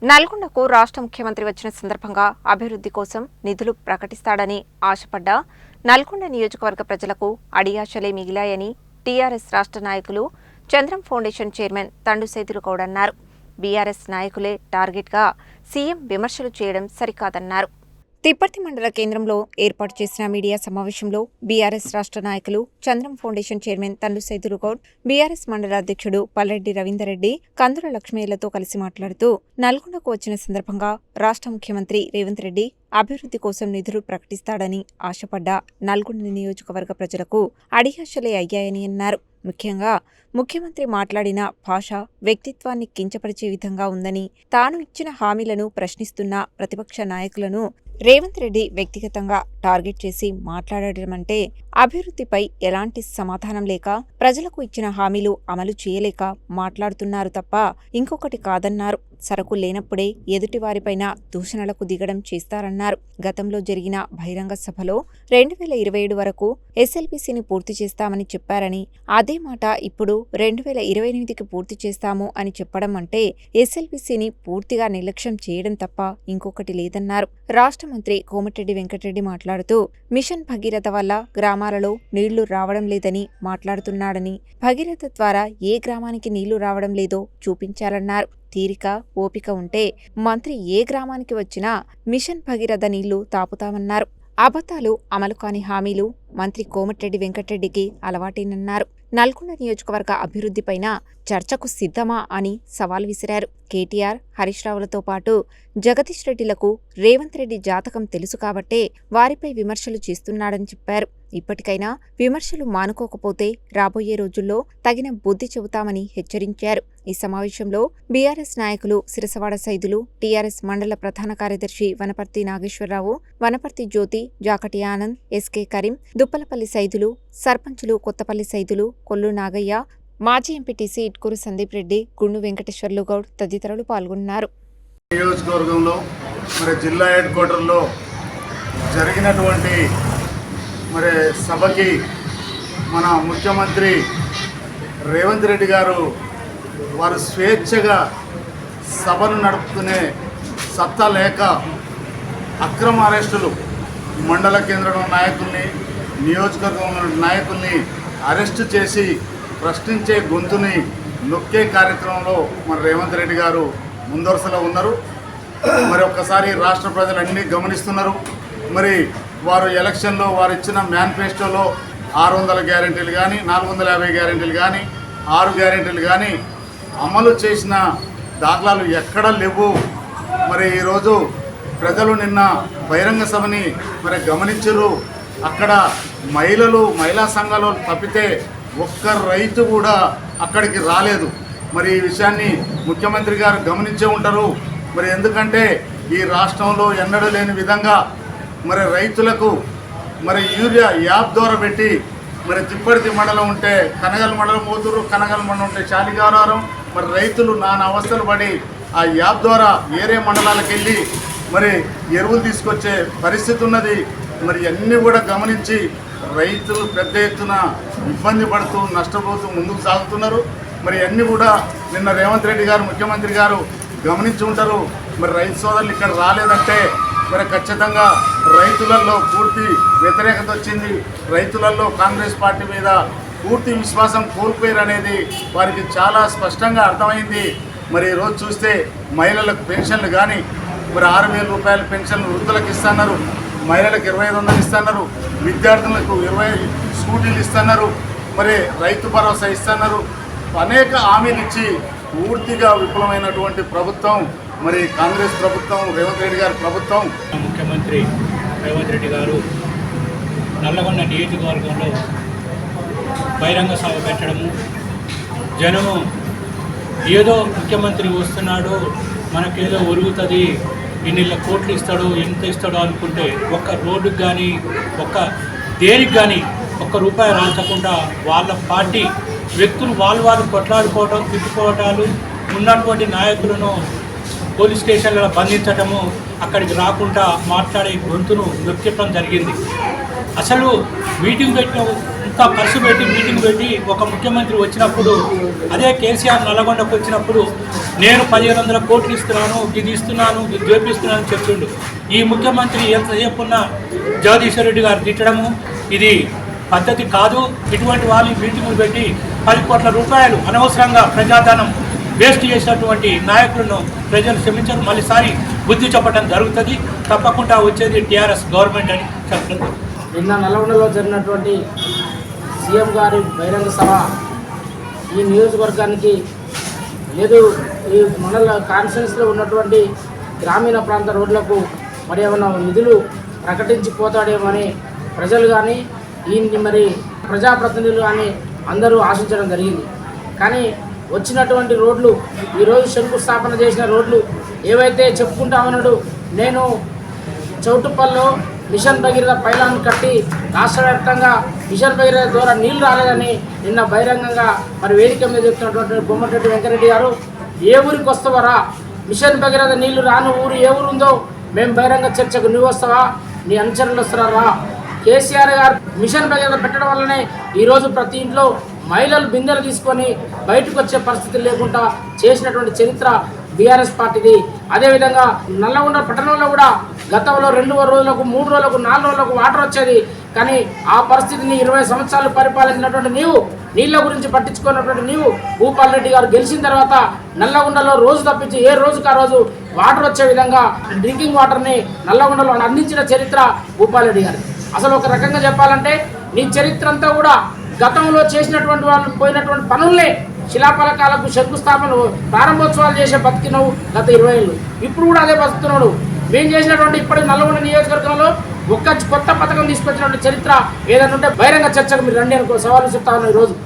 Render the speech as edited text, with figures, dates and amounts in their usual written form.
నల్గొండకు రాష్ట్ర ముఖ్యమంత్రి వచ్చిన సందర్భంగా అభివృద్ధి కోసం నిధులు ప్రకటిస్తాడని ఆశపడ్డ నల్గొండ నియోజకవర్గ ప్రజలకు అడియాశలే మిగిలాయని టీఆర్ఎస్ రాష్ట్ర నాయకులు చంద్రం ఫౌండేషన్ చైర్మన్ తండుసేతులు గౌడ్ అన్నారు. బీఆర్ఎస్ నాయకులే టార్గెట్గా సీఎం విమర్శలు చేయడం సరికాదన్నారు. తిప్పర్తి మండల కేంద్రంలో ఏర్పాటు చేసిన మీడియా సమావేశంలో బీఆర్ఎస్ రాష్ట్ర నాయకులు చంద్రం ఫౌండేషన్ చైర్మన్ తండుసేతులు గౌడ్, బీఆర్ఎస్ మండల అధ్యక్షుడు పల్లెడ్డి రవీందర్ రెడ్డి, కందుల లక్ష్మయ్యలతో కలిసి మాట్లాడుతూ నల్గొండకు వచ్చిన సందర్భంగా రాష్ట్ర ముఖ్యమంత్రి రేవంత్ రెడ్డి అభివృద్ధి కోసం నిధులు ప్రకటిస్తాడని ఆశపడ్డ నల్గొండ నియోజకవర్గ ప్రజలకు అడియాశలే అయ్యాయని అన్నారు. ముఖ్యంగా ముఖ్యమంత్రి మాట్లాడిన భాష వ్యక్తిత్వాన్ని కించపరిచే విధంగా ఉందని, తాను ఇచ్చిన హామీలను ప్రశ్నిస్తున్న ప్రతిపక్ష నాయకులను రేవంత్ రెడ్డి వ్యక్తిగతంగా టార్గెట్ చేసి మాట్లాడటమంటే అభివృద్ధిపై ఎలాంటి సమాధానం లేక ప్రజలకు ఇచ్చిన హామీలు అమలు చేయలేక మాట్లాడుతున్నారు తప్ప ఇంకొకటి కాదన్నారు. సరకు లేనప్పుడే ఎదుటివారిపైన దూషణలకు దిగడం చేస్తారన్నారు. గతంలో జరిగిన బహిరంగ సభలో 2027 వరకు ఎస్ఎల్బీసీని పూర్తి చేస్తామని చెప్పారని, అదే మాట ఇప్పుడు 2028కి పూర్తి చేస్తాము అని చెప్పడం అంటే ఎస్ఎల్బీసీని పూర్తిగా నిర్లక్ష్యం చేయడం తప్ప ఇంకొకటి లేదన్నారు. రాష్ట్ర మంత్రి కోమటిరెడ్డి వెంకటరెడ్డి మాట్లాడుతూ మిషన్ భగీరథ వల్ల గ్రామాలలో నీళ్లు రావడం లేదని మాట్లాడుతున్నాడని, భగీరథ ద్వారా ఏ గ్రామానికి నీళ్లు రావడం లేదో చూపించాలన్నారు. తీరిక, ఓపిక ఉంటే మంత్రి ఏ గ్రామానికి వచ్చినా మిషన్ భగీరథ నీళ్లు తాపుతామన్నారు. అబద్ధాలు, అమలు కాని హామీలు మంత్రి కోమటిరెడ్డి వెంకటరెడ్డికి అలవాటేనన్నారు. నల్గొండ నియోజకవర్గ అభివృద్ధిపైన చర్చకు సిద్ధమా అని సవాల్ విసిరారు. కేటీఆర్, హరీష్ రావులతో పాటు జగదీష్ రెడ్డిలకు రేవంత్ రెడ్డి జాతకం తెలుసు కాబట్టే వారిపై విమర్శలు చేస్తున్నాడని చెప్పారు. ఇప్పటికైనా విమర్శలు మానుకోకపోతే రాబోయే రోజుల్లో తగిన బుద్ధి చెబుతామని హెచ్చరించారు. ఈ సమావేశంలో బీఆర్ఎస్ నాయకులు సిరసవాడ సైదులు, టీఆర్ఎస్ మండల ప్రధాన కార్యదర్శి వనపర్తి నాగేశ్వరరావు, వనపర్తి జ్యోతి, జాకటి ఆనంద్, ఎస్కే కరీం, దుప్పలపల్లి సైదులు, సర్పంచులు కొత్తపల్లి సైదులు, కొల్లు నాగయ్య, మాజీ ఎంపీటీసీ ఇట్కూరు సందీప్ రెడ్డి, గుండు వెంకటేశ్వర్లు గౌడ్ తదితరులు పాల్గొన్నారు. నియోజకవర్గంలో జిల్లా హెడ్ క్వార్టర్లో జరిగినటువంటి సభకి మన ముఖ్యమంత్రి రేవంత్ రెడ్డి గారు వారు స్వేచ్ఛగా సభను నడుపుకునే సత్తా లేక అక్రమ అరెస్టులు, మండల కేంద్రంలో నాయకుల్ని, నియోజకవర్గంలో నాయకుల్ని అరెస్టు చేసి ప్రశ్నించే గొంతుని నొక్కే కార్యక్రమంలో మన రేవంత్ రెడ్డి గారు ముందరసలో ఉన్నారు. ఒక్కసారి రాష్ట్ర ప్రజలు అన్నీ గమనిస్తున్నారు. వారు ఎలక్షన్లో వారు ఇచ్చిన మేనిఫెస్టోలో 600 గ్యారెంటీలు కానీ, 450 గ్యారెంటీలు కానీ, 6 గ్యారెంటీలు కానీ అమలు చేసిన దాఖలాలు ఎక్కడా లేవు. ఈరోజు ప్రజలు నిన్న బహిరంగ సభని గమనించరు. అక్కడ మహిళా సంఘాలు తప్పితే ఒక్క రైతు కూడా అక్కడికి రాలేదు. ఈ విషయాన్ని ముఖ్యమంత్రి గారు గమనించే ఉంటారు. ఎందుకంటే ఈ రాష్ట్రంలో ఎన్నడూ లేని విధంగా రైతులకు యూరియా యాప్ ద్వారా పెట్టి తిప్పర్తి మండలం ఉంటే కనగల్ మండలం పోతురు, కనగల్ మండలం ఉంటే చాలిగారారం రైతులు నానా అవస్థలు పడి ఆ యాప్ ద్వారా వేరే మండలాలకు వెళ్ళి ఎరువులు తీసుకొచ్చే పరిస్థితి ఉన్నది. అన్నీ కూడా గమనించి రైతులు పెద్ద ఎత్తున ఇబ్బంది పడుతూ నష్టపోతూ ముందుకు సాగుతున్నారు. అన్నీ కూడా నిన్న రేవంత్ రెడ్డి గారు ముఖ్యమంత్రి గారు గమనించి ఉంటారు. రైతు సోదరులు ఇక్కడ రాలేదంటే ఖచ్చితంగా రైతులలో పూర్తి వ్యతిరేకత వచ్చింది. రైతులలో కాంగ్రెస్ పార్టీ మీద పూర్తి విశ్వాసం కోల్పోయారు అనేది వారికి చాలా స్పష్టంగా అర్థమైంది. ఈరోజు చూస్తే మహిళలకు పెన్షన్లు కానీ 6,000 రూపాయల పెన్షన్లు వృద్ధులకు ఇస్తున్నారు, మహిళలకు 2,500 ఇస్తున్నారు, విద్యార్థులకు 20 స్కూటీలు ఇస్తున్నారు, రైతు భరోసా ఇస్తున్నారు. అనేక హామీలు ఇచ్చి పూర్తిగా విఫలమైనటువంటి ప్రభుత్వం కాంగ్రెస్ ప్రభుత్వం, రేవంత్ రెడ్డి గారి ప్రభుత్వం. ముఖ్యమంత్రి రేవంత్ రెడ్డి గారు నల్లగొండ నియోజకవర్గంలో బహిరంగ సభ పెట్టడము, జనము ఏదో ముఖ్యమంత్రి వస్తున్నాడు, మనకేదో ఒరుగుతుంది, ఇన్ని కోట్లు ఇస్తాడు, ఎంత ఇస్తాడో అనుకుంటే ఒక్క రోడ్డుకి కానీ ఒక్క దేనికి కానీ ₹1 రాల్చకుండా వాళ్ళ పార్టీ వ్యక్తులు వాళ్ళు కొట్లాడుకోవటం, తిట్టుకోవటాలు, ఉన్నటువంటి నాయకులను పోలీస్ స్టేషన్లలో బంధించటము, అక్కడికి రాకుండా మాట్లాడే గొంతును నొక్కించడం జరిగింది. అసలు మీటింగ్ పెట్టిన ఇంత ఖర్చు పెట్టి మీటింగ్ పెట్టి ఒక ముఖ్యమంత్రి వచ్చినప్పుడు, అదే కేసీఆర్ నల్లగొండకు వచ్చినప్పుడు నేను 1500 కోట్లు ఇస్తున్నాను, ఇది ఇస్తున్నాను, ఇది చేపిస్తున్నాను అని చెప్తుండు. ఈ ముఖ్యమంత్రి ఎంతసేపు ఉన్న జగదీశ్వర్ రెడ్డి గారు తిట్టడము ఇది పద్ధతి కాదు. ఇటువంటి వాళ్ళు మీటింగులు పెట్టి 10 కోట్ల రూపాయలు అనవసరంగా ప్రజాధనం వేస్ట్ చేసినటువంటి నాయకులను ప్రజలు క్షమించరు. మళ్ళీసారి బుద్ధి చెప్పడం జరుగుతుంది. తప్పకుండా వచ్చేది టీఆర్ఎస్ గవర్నమెంట్ అని చెప్పడం. నిన్న నల్లగొండలో జరిగినటువంటి సీఎం గారి బహిరంగ సభ ఈ నియోజకవర్గానికి లేదు, ఈ మండల కాన్స్టిట్యున్సీలో ఉన్నటువంటి గ్రామీణ ప్రాంత రోడ్లకు మరి ఏమైనా నిధులు ప్రకటించిపోతాడేమని ప్రజలు కానీ మరి ప్రజాప్రతినిధులు కానీ అందరూ ఆశించడం జరిగింది. కానీ వచ్చినటువంటి రోడ్లు, ఈరోజు శంకుస్థాపన చేసిన రోడ్లు ఏవైతే చెప్పుకుంటామన్నాడు, నేను చౌటుప్పల్లో మిషన్ భగీరథ పైలాన్ కట్టి రాష్ట్ర వ్యాప్తంగా మిషన్ భగీరథ ద్వారా నీళ్లు రాలేదని నిన్న బహిరంగంగా మరి వేదిక మీద చెప్తున్నటువంటి బొమ్మటిరెడ్డి వెంకరెడ్డి గారు, ఏ ఊరికి వస్తావరా, మిషన్ భగీరథ నీళ్లు రాని ఊరు ఏ ఊరు ఉందో మేము బహిరంగ చర్చకు నువ్వు వస్తావా, నీ అనుచరులు వస్తారా? కేసీఆర్ గారు మిషన్ భగీరథ పెట్టడం వల్లనే ఈరోజు ప్రతి ఇంట్లో మహిళలు బిందెలు తీసుకొని బయటకు వచ్చే పరిస్థితి లేకుండా చేసినటువంటి చరిత్ర బీఆర్ఎస్ పార్టీది. అదేవిధంగా నల్లగొండ పట్టణంలో కూడా గతంలో 2 రోజులకు 3 రోజులకు 4 రోజులకు వాటర్ వచ్చేది. కానీ ఆ పరిస్థితిని 20 సంవత్సరాలు పరిపాలించినటువంటి నీవు, నీళ్ళ గురించి పట్టించుకున్నటువంటి నీవు, భూపాల్ రెడ్డి గారు గెలిచిన తర్వాత నల్లగొండలో రోజు తప్పించి ఏ రోజుకు ఆ రోజు వాటర్ వచ్చే విధంగా డ్రింకింగ్ వాటర్ని నల్లగొండలో అందించిన చరిత్ర భూపాల్ రెడ్డి గారు. అసలు ఒక రకంగా చెప్పాలంటే నీ చరిత్ర అంతా కూడా గతంలో చేసినటువంటి వాళ్ళు పోయినటువంటి పనుల్ని శిలాఫలకాలకు శంకుస్థాపనలు ప్రారంభోత్సవాలు చేసే బతికినవు గత 20 ఏళ్ళు. ఇప్పుడు కూడా అదే బతుకుతున్నాడు. మేము చేసినటువంటి ఇప్పటి నల్లగొండ నియోజకవర్గంలో ఒక్క కొత్త పథకం తీసుకొచ్చినటువంటి చరిత్ర ఏదైనా ఉంటే బహిరంగ చర్చకు మీరు రండి అనుకో సవాలు చెప్తా ఉన్నాను ఈరోజు.